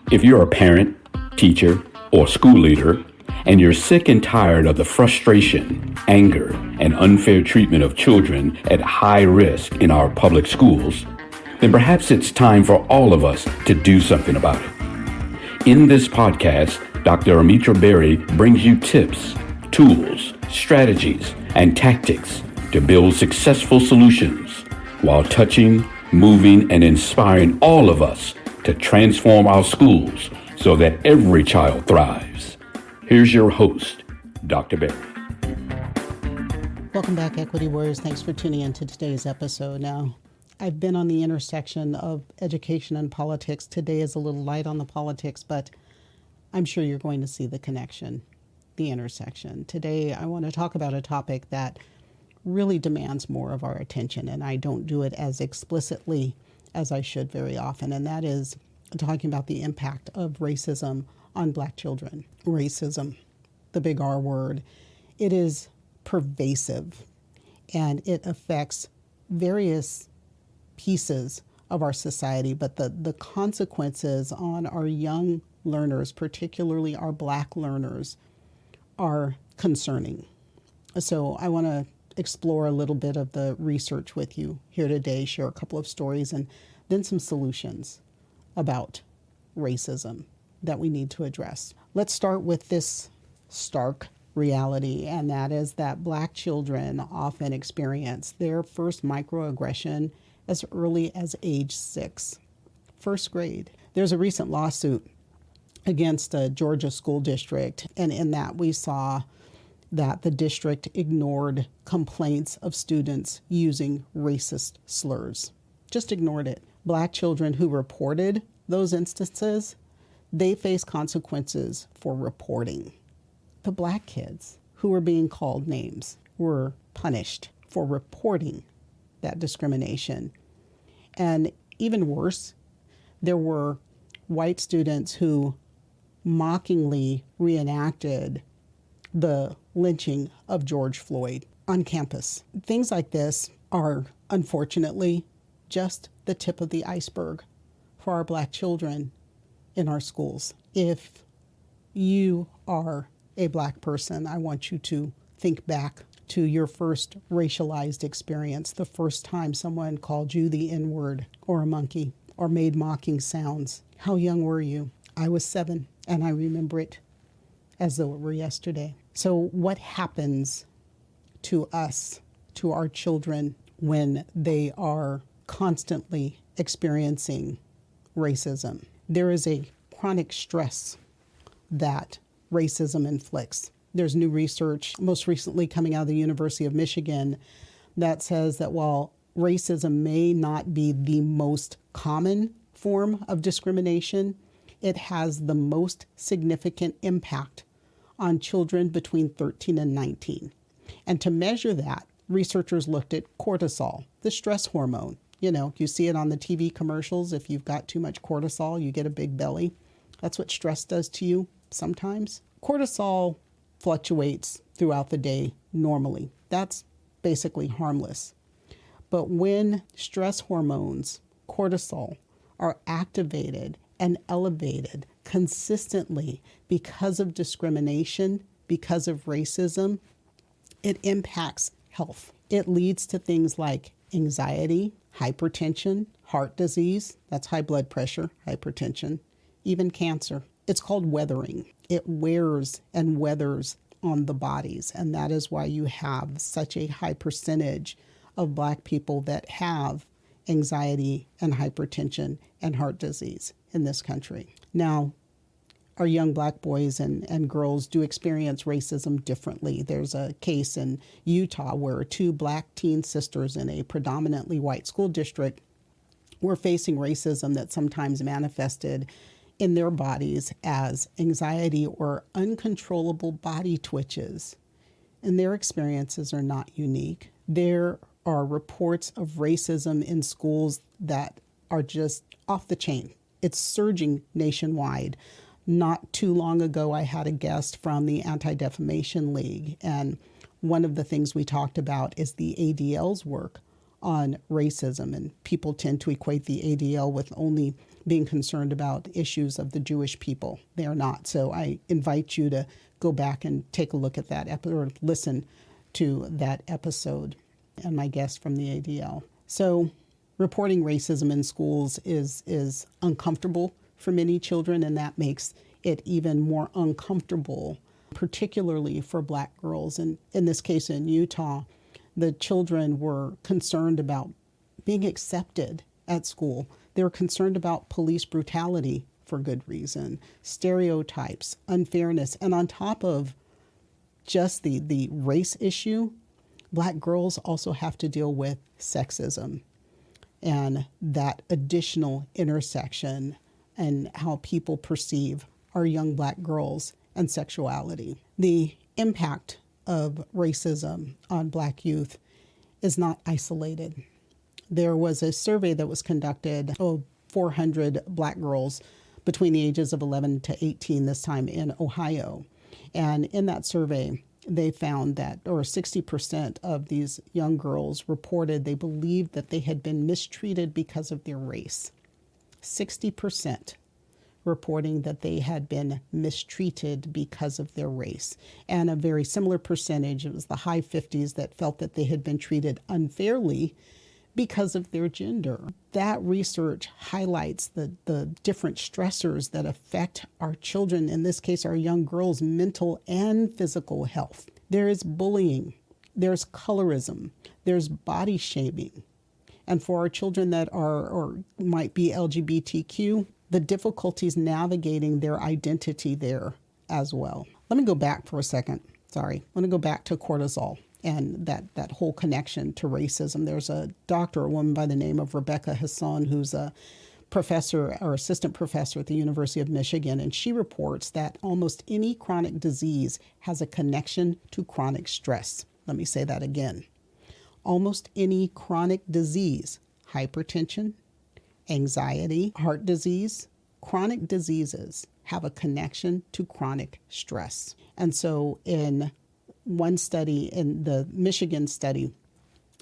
If you're a parent, teacher, or school leader, and you're sick and tired of the frustration, anger, and unfair treatment of children at high risk in our public schools, then perhaps it's time for all of us to do something about it. In this podcast, Dr. Almitra Berry brings you tips, tools, strategies, and tactics to build successful solutions while touching, moving, and inspiring all of us to transform our schools so that every child thrives. Here's your host, Dr. Berry. Welcome back, Equity Warriors. Thanks for tuning in to today's episode. Now, I've been on the intersection of education and politics. Today is a little light on the politics, but I'm sure you're going to see the connection, the intersection. Today, I want to talk about a topic that really demands more of our attention, and I don't do it as explicitly as I should very often, and that is talking about the impact of racism on Black children. Racism, the big R word, it is pervasive, and it affects various pieces of our society, but the consequences on our young learners, particularly our Black learners, are concerning. So I want to explore a little bit of the research with you here today, share a couple of stories, and then some solutions about racism that we need to address. Let's start with this stark reality, and that is that Black children often experience their first microaggression as early as age 6, first grade. There's a recent lawsuit against a Georgia school district, and in that we saw that the district ignored complaints of students using racist slurs. Just ignored it. Black children who reported those instances, they face consequences for reporting. The Black kids who were being called names were punished for reporting that discrimination. And even worse, there were white students who mockingly reenacted the lynching of George Floyd on campus. Things like this are, unfortunately, just the tip of the iceberg for our Black children in our schools. If you are a Black person, I want you to think back to your first racialized experience, the first time someone called you the N-word or a monkey or made mocking sounds. How young were you? I was 7, and I remember it as though it were yesterday. So what happens to us, to our children, when they are constantly experiencing racism? There is a chronic stress that racism inflicts. There's new research, most recently coming out of the University of Michigan, that says that while racism may not be the most common form of discrimination, it has the most significant impact on children between 13 and 19. And to measure that, researchers looked at cortisol, the stress hormone. You know, you see it on the TV commercials. If you've got too much cortisol, you get a big belly. That's what stress does to you sometimes. Cortisol fluctuates throughout the day normally. That's basically harmless. But when stress hormones, cortisol, are activated and elevated consistently because of discrimination, because of racism, it impacts health. It leads to things like anxiety, hypertension, heart disease, that's high blood pressure, hypertension, even cancer. It's called weathering. It wears and weathers on the bodies, and that is why you have such a high percentage of Black people that have anxiety and hypertension and heart disease in this country. Now, our young Black boys and girls do experience racism differently. There's a case in Utah where 2 Black teen sisters in a predominantly white school district were facing racism that sometimes manifested in their bodies as anxiety or uncontrollable body twitches. And their experiences are not unique. There are reports of racism in schools that are just off the chain. It's surging nationwide. Not too long ago, I had a guest from the Anti-Defamation League, and one of the things we talked about is the ADL's work on racism, and people tend to equate the ADL with only being concerned about issues of the Jewish people. They are not. So I invite you to go back and take a look at that episode or listen to that episode and my guest from the ADL. So reporting racism in schools is uncomfortable for many children, and that makes it even more uncomfortable, particularly for Black girls. And in this case in Utah, the children were concerned about being accepted at school. They were concerned about police brutality for good reason, stereotypes, unfairness, and on top of just the race issue, Black girls also have to deal with sexism and that additional intersection and how people perceive our young Black girls and sexuality. The impact of racism on Black youth is not isolated. There was a survey that was conducted of 400 Black girls between the ages of 11 to 18, this time in Ohio. And in that survey, they found that, or 60% of these young girls reported they believed that they had been mistreated because of their race. 60% reporting that they had been mistreated because of their race. And a very similar percentage, it was the high 50s, that felt that they had been treated unfairly because of their gender. That research highlights the different stressors that affect our children, in this case, our young girls' mental and physical health. There is bullying, there's colorism, there's body shaming. And for our children that are or might be LGBTQ, the difficulties navigating their identity there as well. Let me go back for a second. Sorry. I want to go back to cortisol and that whole connection to racism. There's a doctor, a woman by the name of Rebecca Hassan, who's a professor or assistant professor at the University of Michigan, and she reports that almost any chronic disease has a connection to chronic stress. Let me say that again. Almost any chronic disease, hypertension, anxiety, heart disease, chronic diseases have a connection to chronic stress. And so in one study, in the Michigan study,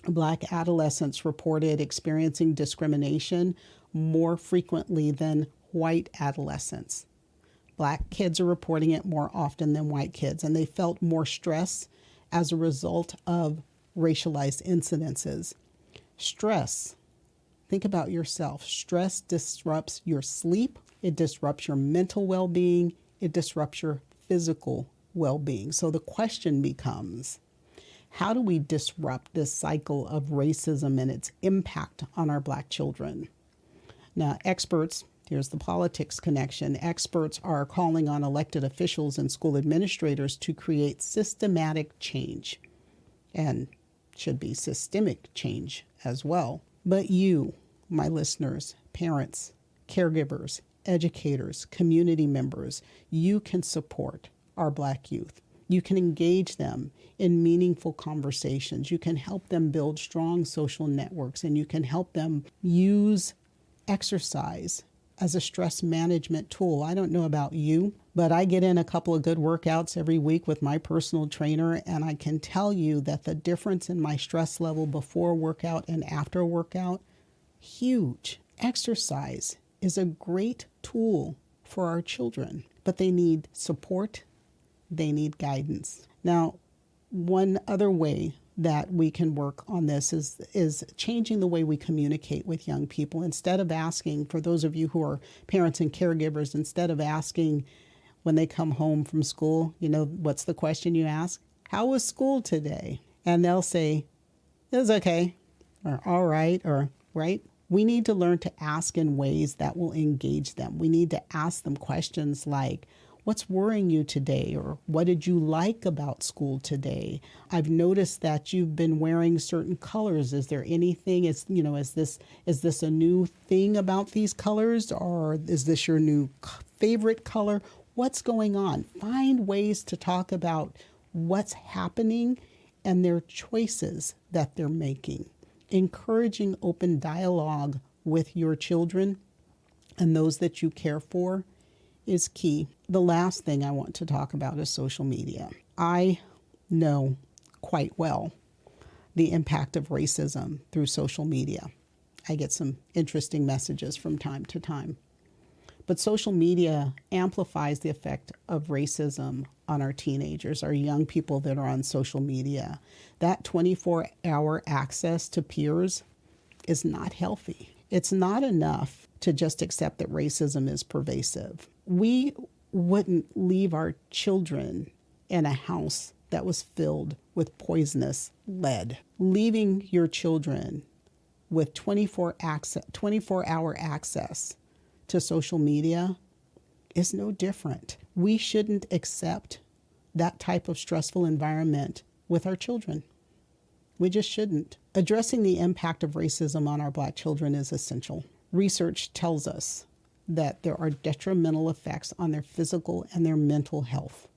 Black adolescents reported experiencing discrimination more frequently than white adolescents. Black kids are reporting it more often than white kids, and they felt more stress as a result of racialized incidences. Stress. Think about yourself. Stress disrupts your sleep. It disrupts your mental well-being. It disrupts your physical well-being. So the question becomes, how do we disrupt this cycle of racism and its impact on our Black children? Now, experts, here's the politics connection. Experts are calling on elected officials and school administrators to create systematic change, and should be systemic change as well. But you, my listeners, parents, caregivers, educators, community members, you can support our Black youth. You can engage them in meaningful conversations. You can help them build strong social networks, and you can help them use exercise as a stress management tool. I don't know about you, but I get in a couple of good workouts every week with my personal trainer, and I can tell you that the difference in my stress level before workout and after workout, huge. Exercise is a great tool for our children, but they need support, they need guidance. Now, one other way that we can work on this is changing the way we communicate with young people. Instead of asking, for those of you who are parents and caregivers, instead of asking when they come home from school, you know, what's the question you ask? How was school today? And they'll say, it was okay, or all right, or right. We need to learn to ask in ways that will engage them. We need to ask them questions like, what's worrying you today? Or what did you like about school today? I've noticed that you've been wearing certain colors. Is there anything, is this a new thing about these colors? Or is this your new favorite color? What's going on? Find ways to talk about what's happening and their choices that they're making. Encouraging open dialogue with your children and those that you care for is key. The last thing I want to talk about is social media. I know quite well the impact of racism through social media. I get some interesting messages from time to time. But social media amplifies the effect of racism on our teenagers, our young people that are on social media. That 24-hour access to peers is not healthy. It's not enough to just accept that racism is pervasive. We wouldn't leave our children in a house that was filled with poisonous lead. Leaving your children with 24-hour access to social media is no different. We shouldn't accept that type of stressful environment with our children. We just shouldn't. Addressing the impact of racism on our Black children is essential. Research tells us that there are detrimental effects on their physical and their mental health.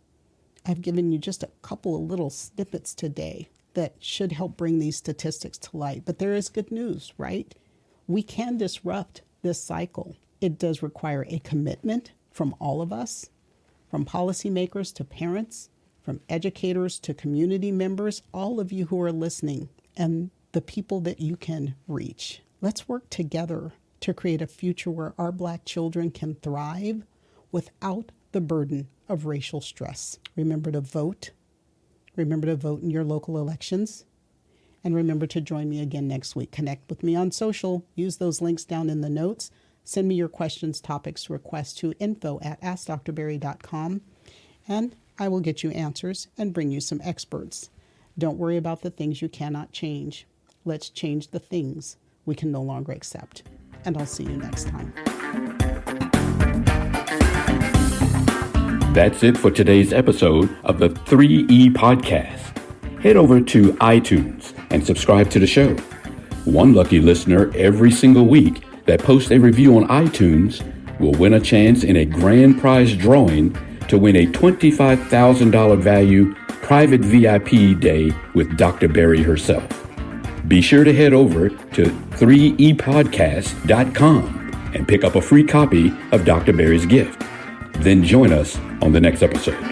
I've given you just a couple of little snippets today that should help bring these statistics to light. But there is good news, right? We can disrupt this cycle. It does require a commitment from all of us, from policymakers to parents, from educators to community members, all of you who are listening, and the people that you can reach. Let's work together to create a future where our Black children can thrive without the burden of racial stress. Remember to vote. Remember to vote in your local elections. And remember to join me again next week. Connect with me on social. Use those links down in the notes. Send me your questions, topics, requests to info@askdrberry.com. And I will get you answers and bring you some experts. Don't worry about the things you cannot change. Let's change the things we can no longer accept. And I'll see you next time. That's it for today's episode of the 3E Podcast. Head over to iTunes and subscribe to the show. One lucky listener every single week that posts a review on iTunes will win a chance in a grand prize drawing to win a $25,000 value private VIP day with Dr. Berry herself. Be sure to head over to 3epodcast.com and pick up a free copy of Dr. Berry's gift. Then join us on the next episode.